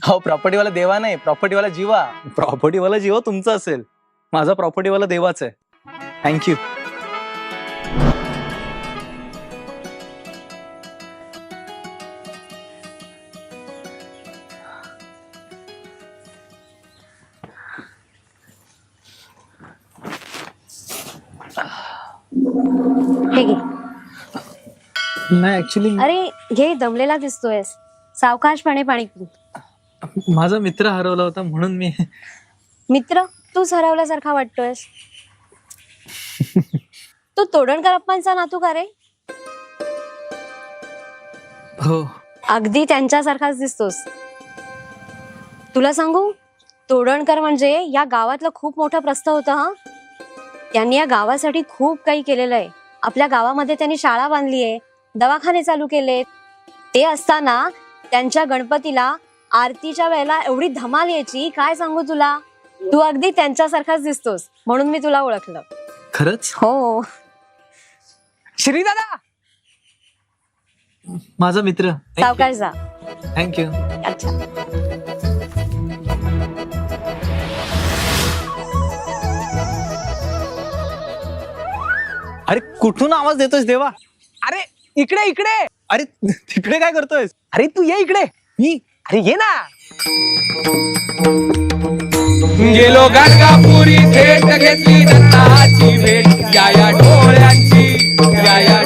हो, प्रॉपर्टीवाला देवा नाही, प्रॉपर्टीवाला जीवा. प्रॉपर्टीवाला जीवा तुमचा असेल, माझा प्रॉपर्टीवाला देवाच आहे. थँक्यू. हे घे. नाही ऍक्च्युली अरे घे, दमलेला दिसतोयस. सावकाशपणे पाणी पी. माझा मित्र हरवला होता म्हणून मी. मित्र? तूच हरवल्यासारखा वाटतोयस. तू तोडणकर अप्पांचा नातू का रे? हो. अगदी त्यांच्यासारखाच दिसतोस. तुला सांगू, तोडणकर म्हणजे या गावातलं खूप मोठं प्रस्थ होतं. हा, त्यांनी या गावासाठी खूप काही केलेलं आहे. आपल्या गावामध्ये त्यांनी शाळा बांधली आहे, दवाखाने चालू केले. ते असताना त्यांच्या गणपतीला आरतीच्या वेळेला एवढी धमाल यायची, काय सांगू तुला. तू अगदी त्यांच्यासारखाच दिसतोस, म्हणून मी तुला ओळखलं. खरंच? हो. श्री दादा, माझा मित्र. सावकाश जा. थँक्यू. अच्छा. अरे कुठून आवाज देतोयस देवा? अरे इकडे इकडे. अरे तिकडे काय करतोयस? अरे तू ये इकडे. अरे ये ना. गेलो गाणगापुरी थेट घेतली दत्ताची भेट, या डोळ्यांची, या